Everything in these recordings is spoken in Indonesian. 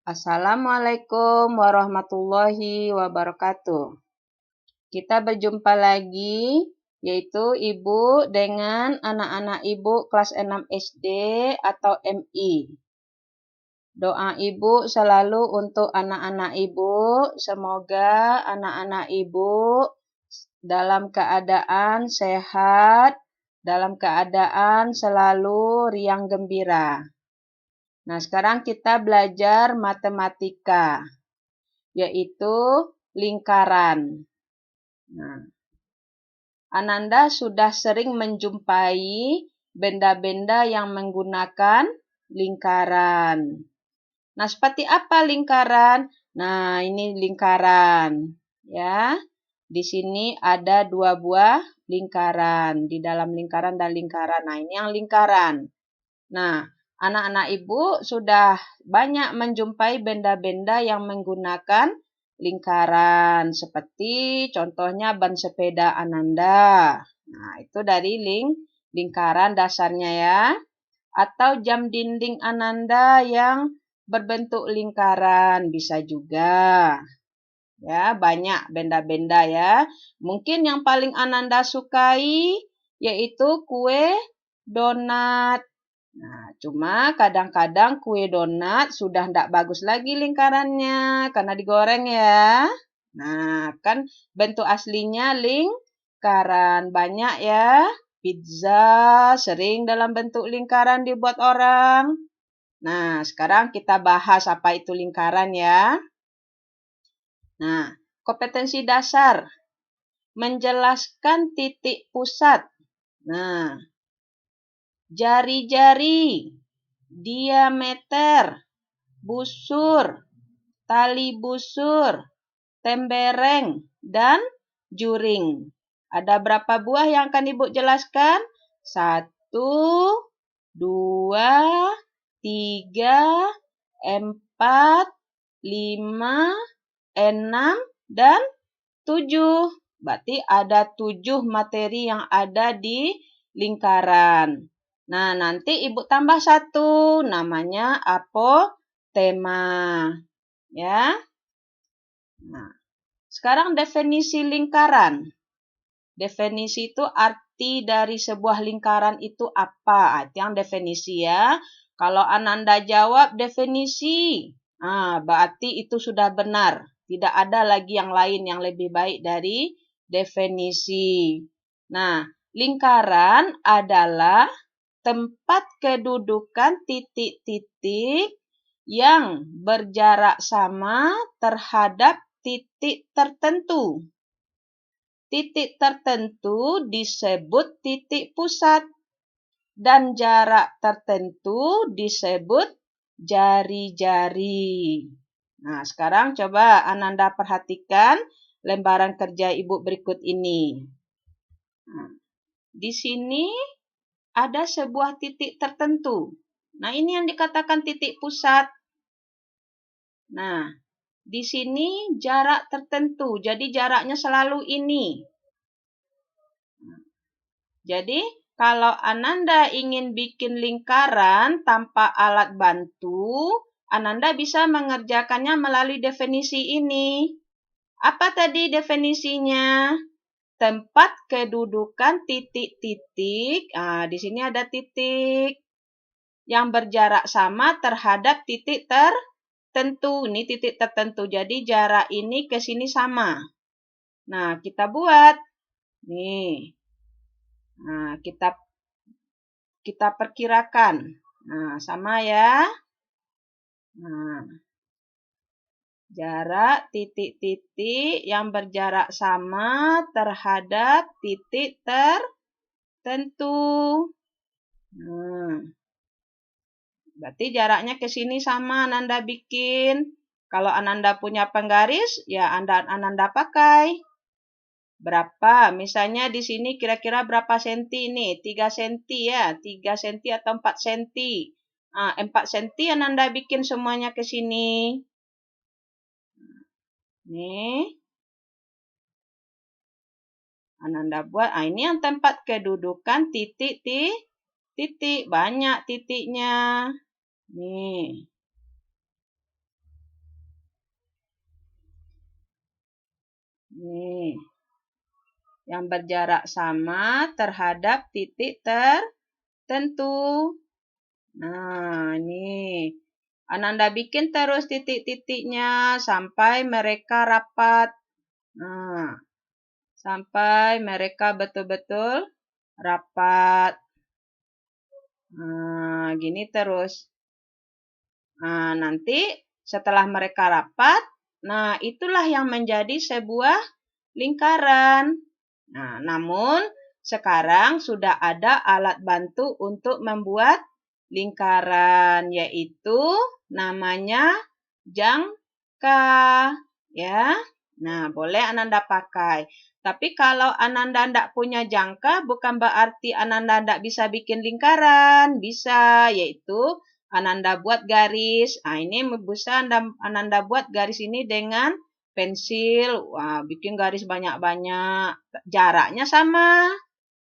Assalamualaikum warahmatullahi wabarakatuh. Kita berjumpa lagi, yaitu Ibu dengan anak-anak Ibu kelas 6 SD atau MI. Doa Ibu selalu untuk anak-anak Ibu, semoga anak-anak Ibu dalam keadaan sehat, dalam keadaan selalu riang gembira. Nah, sekarang kita belajar matematika, yaitu lingkaran. Nah, Ananda sudah sering menjumpai benda-benda yang menggunakan lingkaran. Nah, seperti apa lingkaran? Nah, ini lingkaran, ya. Di sini ada 2 buah lingkaran, di dalam lingkaran dan lingkaran. Nah, ini yang lingkaran. Nah, anak-anak Ibu sudah banyak menjumpai benda-benda yang menggunakan lingkaran, seperti contohnya ban sepeda Ananda. Nah, itu dari lingkaran dasarnya ya. Atau jam dinding Ananda yang berbentuk lingkaran, bisa juga. Ya, banyak benda-benda ya. Mungkin yang paling Ananda sukai yaitu kue donat. Nah, cuma kadang-kadang kue donat sudah tidak bagus lagi lingkarannya karena digoreng ya. Nah, kan bentuk aslinya lingkaran. Banyak ya. Pizza sering dalam bentuk lingkaran dibuat orang. Nah, sekarang kita bahas apa itu lingkaran ya. Nah, kompetensi dasar. Menjelaskan titik pusat. Nah, jari-jari, diameter, busur, tali busur, tembereng, dan juring. Ada berapa buah yang akan Ibu jelaskan? 1, 2, 3, 4, 5, 6, dan 7. Berarti ada 7 materi yang ada di lingkaran. Nah, nanti Ibu tambah 1, namanya apotema. Ya. Nah, sekarang definisi lingkaran. Definisi itu arti dari sebuah lingkaran itu apa? Itu yang definisi ya. Kalau Ananda jawab definisi, berarti itu sudah benar. Tidak ada lagi yang lain yang lebih baik dari definisi. Nah, lingkaran adalah tempat kedudukan titik-titik yang berjarak sama terhadap titik tertentu. Titik tertentu disebut titik pusat dan jarak tertentu disebut jari-jari. Nah, sekarang coba Ananda perhatikan lembaran kerja Ibu berikut ini. Nah, di sini ada sebuah titik tertentu. Nah, ini yang dikatakan titik pusat. Nah, di sini jarak tertentu. Jadi, jaraknya selalu ini. Jadi, kalau Ananda ingin bikin lingkaran tanpa alat bantu, Ananda bisa mengerjakannya melalui definisi ini. Apa tadi definisinya? Tempat kedudukan titik-titik. Di sini ada titik yang berjarak sama terhadap titik tertentu. Ini titik tertentu. Jadi jarak ini ke sini sama. Nah, kita buat. Nih. Nah, kita perkirakan. Nah, sama ya. Nah, jarak titik-titik yang berjarak sama terhadap titik tertentu. Nah, berarti jaraknya ke sini sama Ananda bikin. Kalau Ananda punya penggaris, ya Ananda pakai. Berapa? Misalnya di sini kira-kira berapa senti ini? 3 senti ya. 3 senti atau 4 senti. 4 senti Ananda bikin semuanya ke sini. Nih. Ananda buat. Ini yang tempat kedudukan titik. Banyak titiknya. Nih. yang berjarak sama terhadap titik tertentu. Nah, ini. Ananda bikin terus titik-titiknya sampai mereka rapat. Nah, sampai mereka betul-betul rapat. Nah, gini terus. Nah, nanti setelah mereka rapat, nah itulah yang menjadi sebuah lingkaran. Nah, namun sekarang sudah ada alat bantu untuk membuat lingkaran, yaitu namanya jangka. Ya. Nah, boleh Ananda pakai. Tapi kalau Ananda tidak punya jangka, bukan berarti Ananda tidak bisa bikin lingkaran. Bisa, yaitu Ananda buat garis. Nah, ini bisa Ananda buat garis ini dengan pensil. Wah, bikin garis banyak-banyak. Jaraknya sama.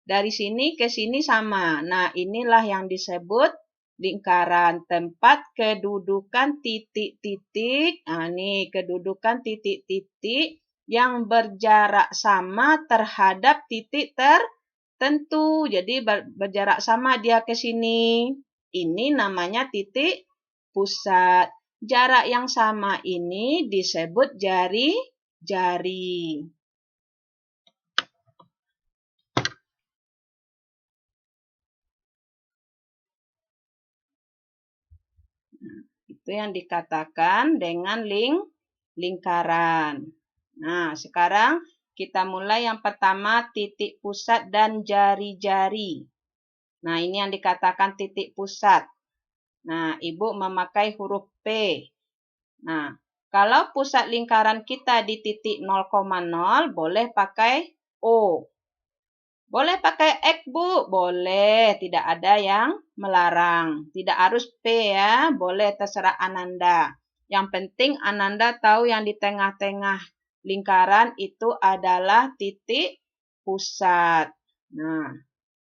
Dari sini ke sini sama. Nah, inilah yang disebut lingkaran, tempat kedudukan titik-titik. Nah, ini kedudukan titik-titik yang berjarak sama terhadap titik tertentu. Jadi berjarak sama dia ke sini. Ini namanya titik pusat. Jarak yang sama ini disebut jari-jari. Itu yang dikatakan dengan lingkaran. Nah, sekarang kita mulai yang pertama titik pusat dan jari-jari. Nah, ini yang dikatakan titik pusat. Nah, Ibu memakai huruf P. Nah, kalau pusat lingkaran kita di titik 0,0, boleh pakai O. Boleh pakai X, Bu? Boleh, tidak ada yang melarang. Tidak harus P ya, boleh terserah Ananda. Yang penting Ananda tahu yang di tengah-tengah lingkaran itu adalah titik pusat. Nah,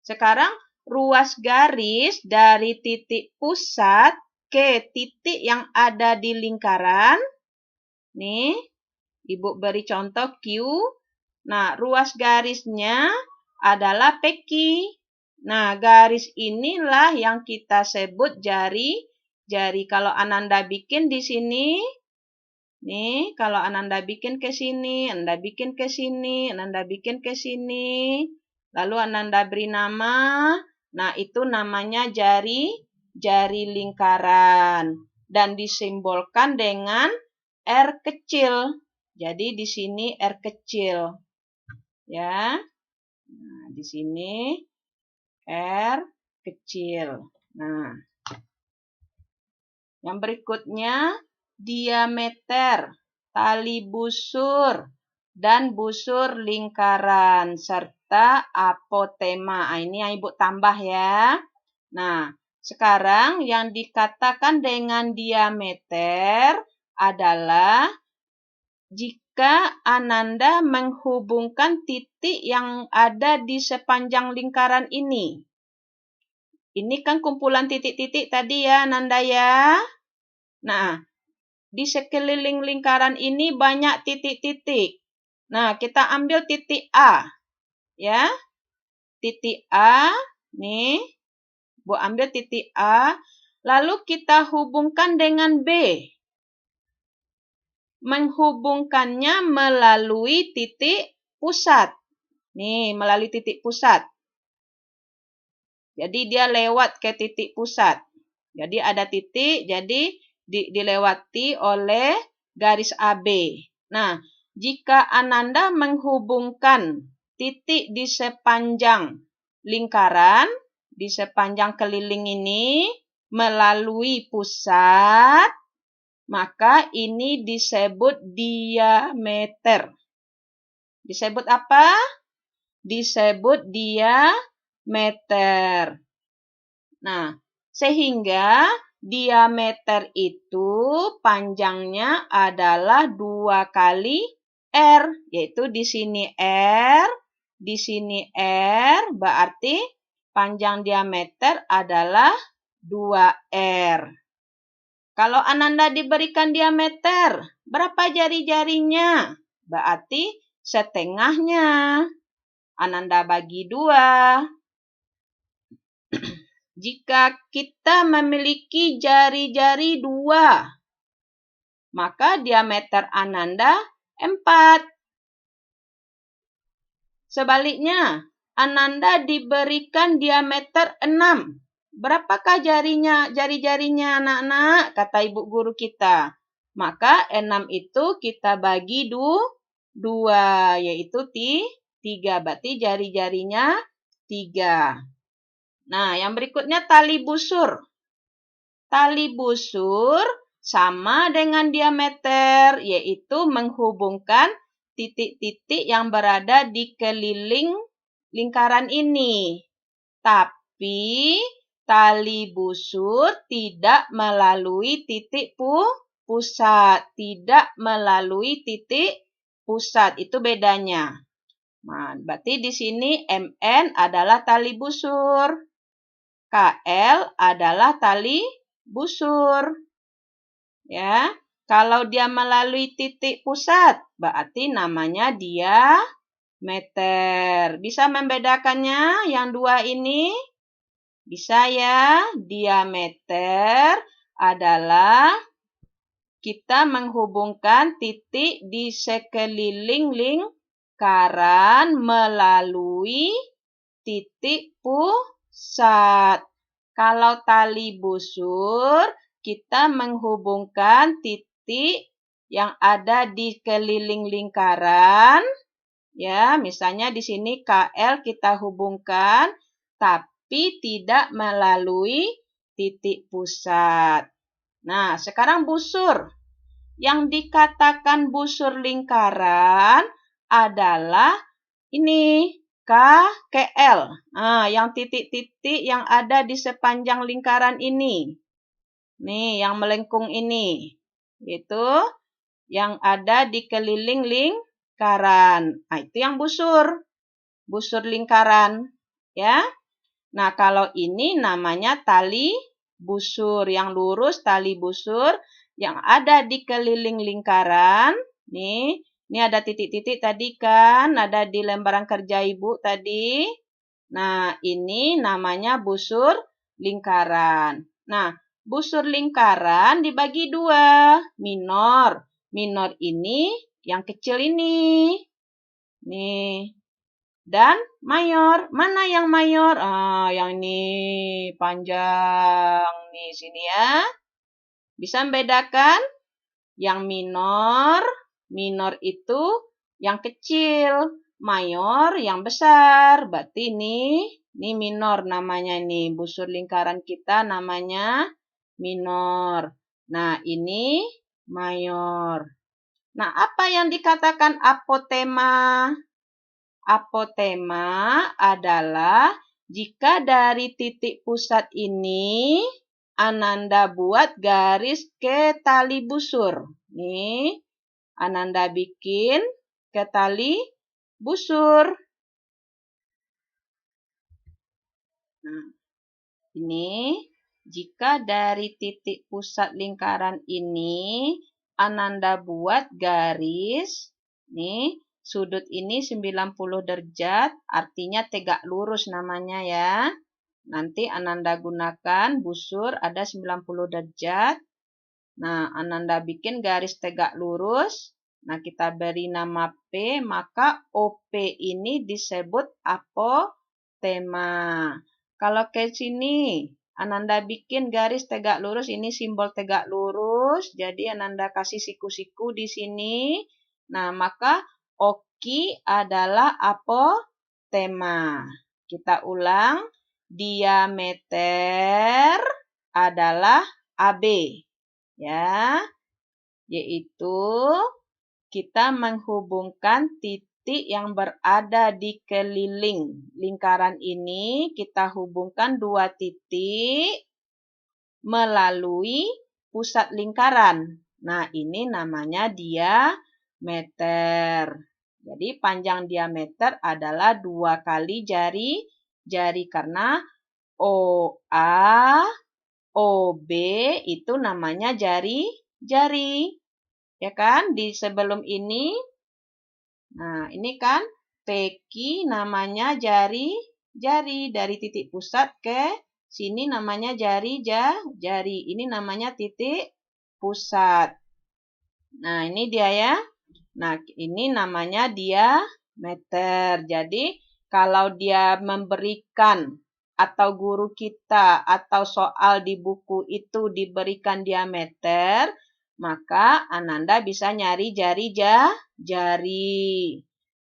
sekarang ruas garis dari titik pusat ke titik yang ada di lingkaran. Nih, Ibu beri contoh Q. Nah, ruas garisnya adalah PQ. Nah, garis inilah yang kita sebut jari-jari. Kalau Ananda bikin di sini, nih, kalau Ananda bikin ke sini, Ananda bikin ke sini, Ananda bikin ke sini, lalu Ananda beri nama, nah itu namanya jari lingkaran dan disimbolkan dengan R kecil. Jadi di sini R kecil. Ya. Nah, di sini R kecil. Nah, yang berikutnya diameter, tali busur, dan busur lingkaran, serta apotema. Nah, ini yang Ibu tambah ya. Nah, sekarang yang dikatakan dengan diameter adalah jika Ananda menghubungkan titik yang ada di sepanjang lingkaran ini. Ini kan kumpulan titik-titik tadi ya, Ananda ya. Nah, di sekeliling lingkaran ini banyak titik-titik. Nah, kita ambil titik A. Ya. Titik A, nih. Bu ambil titik A, lalu kita hubungkan dengan B. Menghubungkannya melalui titik pusat. Nih, melalui titik pusat. Jadi dia lewat ke titik pusat. Jadi ada titik, jadi dilewati oleh garis AB. Nah, jika Ananda menghubungkan titik di sepanjang lingkaran, di sepanjang keliling ini melalui pusat, maka ini disebut diameter. Disebut apa? Disebut diameter. Nah, sehingga diameter itu panjangnya adalah 2 kali R. Yaitu di sini R, di sini R, berarti panjang diameter adalah 2R. Kalau Ananda diberikan diameter, berapa jari-jarinya? Berarti setengahnya. Ananda bagi 2. Jika kita memiliki jari-jari 2, maka diameter Ananda 4. Sebaliknya, Ananda diberikan diameter 6. Berapakah jari-jarinya anak-anak? Kata ibu guru kita. Maka 6 itu kita bagi 2, yaitu 3. Berarti jari-jarinya 3. Nah, yang berikutnya tali busur. Tali busur sama dengan diameter, yaitu menghubungkan titik-titik yang berada di keliling lingkaran ini. Tapi tali busur tidak melalui titik pusat. Tidak melalui titik pusat. Itu bedanya. Nah, berarti di sini MN adalah tali busur. KL adalah tali busur. Ya. Kalau dia melalui titik pusat, berarti namanya diameter. Bisa membedakannya yang 2 ini? Bisa ya. Diameter adalah kita menghubungkan titik di sekeliling lingkaran melalui titik pusat. Kalau tali busur, kita menghubungkan titik yang ada di keliling lingkaran. Ya, misalnya di sini KL kita hubungkan, tapi tidak melalui titik pusat. Nah, sekarang busur. Yang dikatakan busur lingkaran adalah ini. KL. Nah, yang titik-titik yang ada di sepanjang lingkaran ini. Nih, yang melengkung ini. Itu yang ada di keliling lingkaran. Nah, itu yang busur. Busur lingkaran. Ya. Nah, kalau ini namanya tali busur. Yang lurus tali busur yang ada di keliling lingkaran. Nih. Ini ada titik-titik tadi kan, ada di lembaran kerja Ibu tadi. Nah, ini namanya busur lingkaran. Nah, busur lingkaran dibagi 2. Minor. Minor ini yang kecil ini. Nih. Dan mayor. Mana yang mayor? Yang ini panjang. Nih, sini ya. Bisa membedakan? Yang minor. Minor itu yang kecil, mayor yang besar. Berarti ini minor namanya nih. Busur lingkaran kita namanya minor. Nah, ini mayor. Nah, apa yang dikatakan apotema? Apotema adalah jika dari titik pusat ini Ananda buat garis ke tali busur. Nih, Ananda bikin ke tali busur. Nah, ini jika dari titik pusat lingkaran ini Ananda buat garis, nih, sudut ini 90 derajat, artinya tegak lurus namanya ya. Nanti Ananda gunakan busur ada 90 derajat. Nah, Ananda bikin garis tegak lurus. Nah, kita beri nama P, maka OP ini disebut apotema. Kalau ke sini, Ananda bikin garis tegak lurus, ini simbol tegak lurus. Jadi, Ananda kasih siku-siku di sini. Nah, maka OKI adalah apotema. Kita ulang, diameter adalah AB. Ya, yaitu kita menghubungkan titik yang berada di keliling lingkaran ini, kita hubungkan 2 titik melalui pusat lingkaran. Nah, ini namanya diameter. Jadi, panjang diameter adalah 2 kali jari karena OA OB itu namanya jari. Ya kan? Di sebelum ini. Nah, ini kan Peki namanya jari-jari. Dari titik pusat ke sini namanya jari. Ini namanya titik pusat. Nah, ini dia ya. Nah, ini namanya diameter. Jadi, kalau dia memberikan atau guru kita atau soal di buku itu diberikan diameter, maka Ananda bisa nyari jari.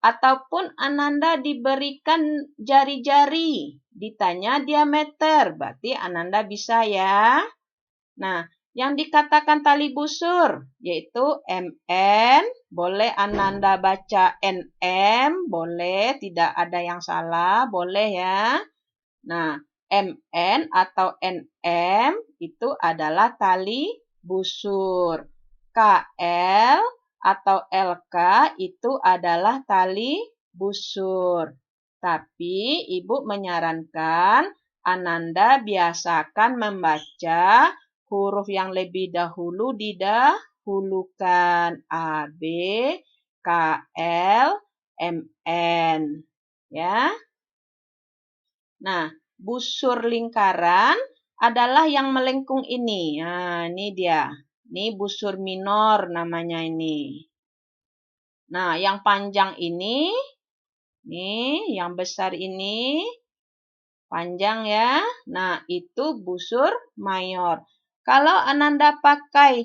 Ataupun Ananda diberikan jari-jari, ditanya diameter, berarti Ananda bisa ya. Nah, yang dikatakan tali busur, yaitu MN, boleh Ananda baca NM, boleh, tidak ada yang salah, boleh ya. Nah, MN atau NM itu adalah tali busur. KL atau LK itu adalah tali busur. Tapi Ibu menyarankan Ananda biasakan membaca huruf yang lebih dahulu didahulukan. A, B, K, L, M, N. Ya. Nah, busur lingkaran adalah yang melengkung ini. Nah, ini dia. Ini busur minor namanya ini. Nah, yang panjang ini, nih, yang besar ini, panjang ya. Nah, itu busur mayor. Kalau Ananda pakai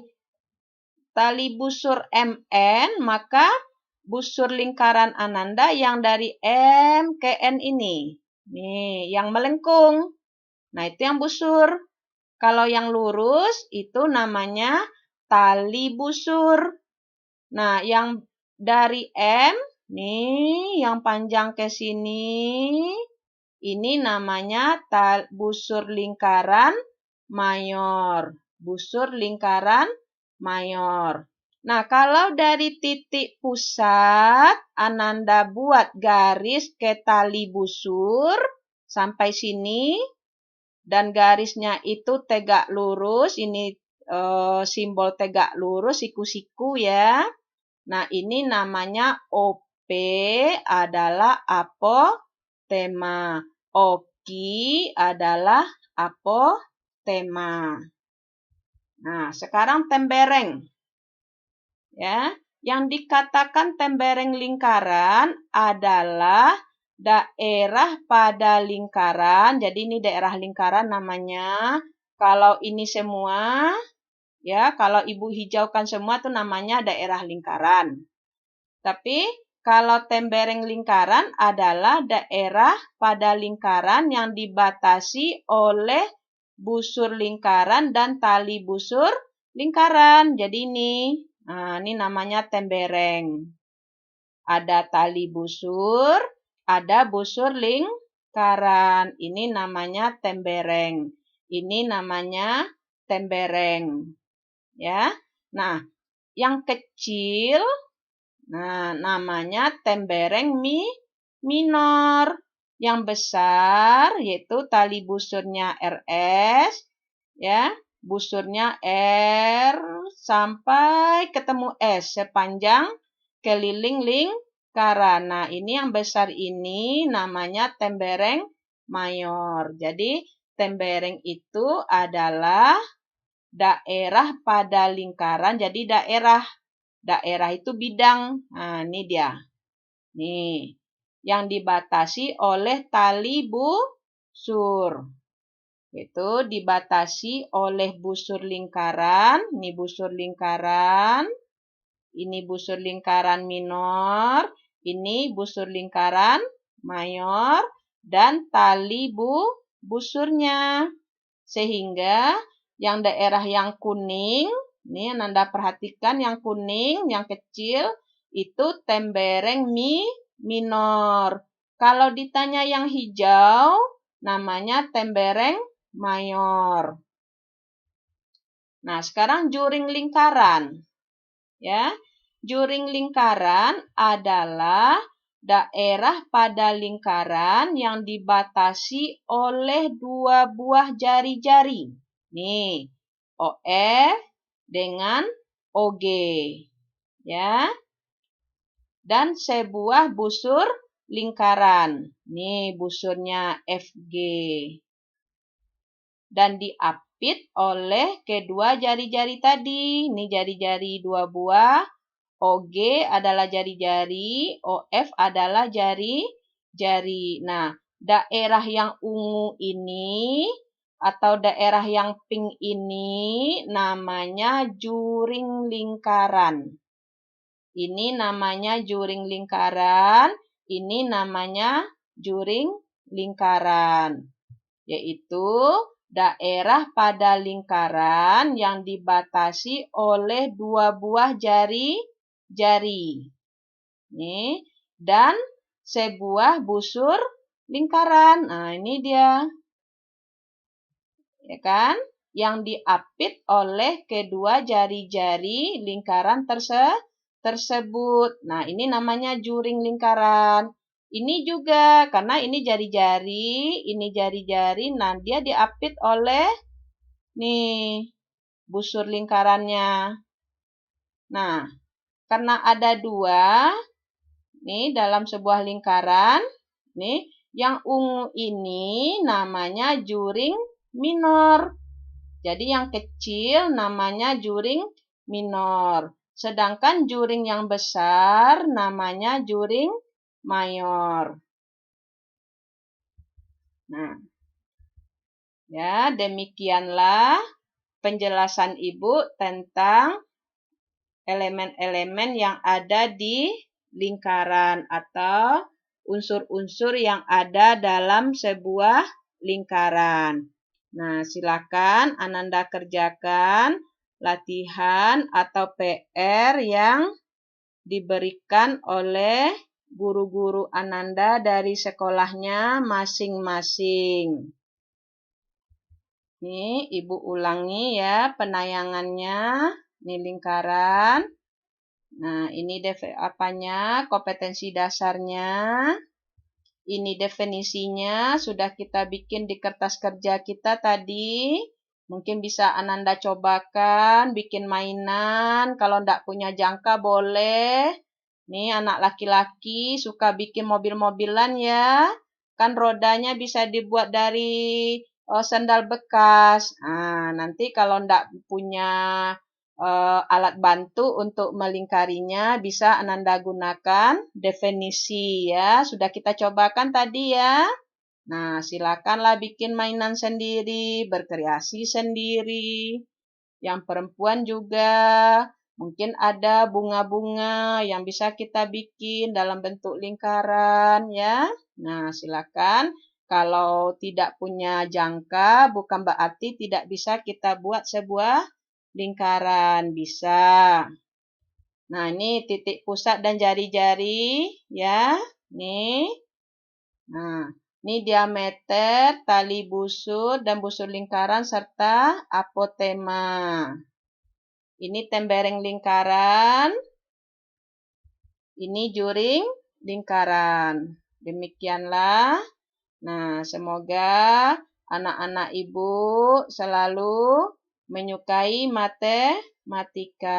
tali busur MN, maka busur lingkaran Ananda yang dari M ke N ini. Nih, yang melengkung. Nah, itu yang busur. Kalau yang lurus, itu namanya tali busur. Nah, yang dari M, nih, yang panjang ke sini, ini namanya busur lingkaran mayor. Busur lingkaran mayor. Nah, kalau dari titik pusat, Ananda buat garis ke tali busur sampai sini. Dan garisnya itu tegak lurus. Ini simbol tegak lurus, siku-siku ya. Nah, ini namanya OP adalah apotema. Oki adalah apotema. Nah, sekarang tembereng. Ya, yang dikatakan tembereng lingkaran adalah daerah pada lingkaran. Jadi ini daerah lingkaran namanya. Kalau ini semua, ya, kalau Ibu hijaukan semua itu namanya daerah lingkaran. Tapi kalau tembereng lingkaran adalah daerah pada lingkaran yang dibatasi oleh busur lingkaran dan tali busur lingkaran. Jadi ini. Nah, ini namanya tembereng. Ada tali busur, ada busur lingkaran. Ini namanya tembereng. Ini namanya tembereng. Ya. Nah, yang kecil, nah, namanya tembereng minor. Yang besar yaitu tali busurnya RS, ya. Busurnya R sampai ketemu S sepanjang keliling lingkaran. Nah, ini yang besar ini namanya tembereng mayor. Jadi, tembereng itu adalah daerah pada lingkaran. Jadi, daerah itu bidang. Nah, ini dia. Nih, yang dibatasi oleh tali busur. Itu dibatasi oleh busur lingkaran. Ini busur lingkaran. Ini busur lingkaran minor. Ini busur lingkaran mayor. Dan tali busurnya. Sehingga yang daerah yang kuning, ini Anda perhatikan yang kuning, yang kecil, itu tembereng minor. Kalau ditanya yang hijau, namanya tembereng mayor. Nah, sekarang juring lingkaran. Ya, juring lingkaran adalah daerah pada lingkaran yang dibatasi oleh dua buah jari-jari. Nih, OF dengan OG. Ya. Dan sebuah busur lingkaran. Nih busurnya FG. Dan diapit oleh kedua jari-jari tadi. Ini jari-jari 2 buah. OG adalah jari-jari, OF adalah jari-jari. Nah, daerah yang ungu ini atau daerah yang pink ini namanya juring lingkaran. Ini namanya juring lingkaran, ini namanya juring lingkaran. Yaitu daerah pada lingkaran yang dibatasi oleh 2 buah jari nih, dan sebuah busur lingkaran. Nah, ini dia. Ya kan? Yang diapit oleh kedua jari-jari lingkaran tersebut. Nah, ini namanya juring lingkaran. Ini juga, karena ini jari-jari, nah dia diapit oleh nih busur lingkarannya. Nah, karena ada 2 nih dalam sebuah lingkaran, nih yang ungu ini namanya juring minor. Jadi yang kecil namanya juring minor. Sedangkan juring yang besar namanya juring mayor. Nah, ya demikianlah penjelasan Ibu tentang elemen-elemen yang ada di lingkaran atau unsur-unsur yang ada dalam sebuah lingkaran. Nah, silakan Ananda kerjakan latihan atau PR yang diberikan oleh guru-guru Ananda dari sekolahnya masing-masing. Nih, Ibu ulangi ya penayangannya. Ini lingkaran. Nah, ini kompetensi dasarnya. Ini definisinya sudah kita bikin di kertas kerja kita tadi. Mungkin bisa Ananda cobakan, bikin mainan. Kalau enggak punya jangka boleh. Nih, anak laki-laki suka bikin mobil-mobilan ya. Kan rodanya bisa dibuat dari sandal bekas. Nah, nanti kalau enggak punya alat bantu untuk melingkarinya, bisa Ananda gunakan definisi ya. Sudah kita cobakan tadi ya. Nah, silakanlah bikin mainan sendiri, berkreasi sendiri. Yang perempuan juga mungkin ada bunga-bunga yang bisa kita bikin dalam bentuk lingkaran ya. Nah, silakan. Kalau tidak punya jangka, bukan berarti tidak bisa kita buat sebuah lingkaran. Bisa. Nah, ini titik pusat dan jari-jari ya. Nih. Nah, ini diameter, tali busur, dan busur lingkaran, serta apotema. Ini tembereng lingkaran. Ini juring lingkaran. Demikianlah. Nah, semoga anak-anak Ibu selalu menyukai matematika.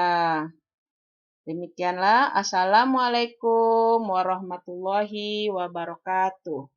Demikianlah. Assalamualaikum warahmatullahi wabarakatuh.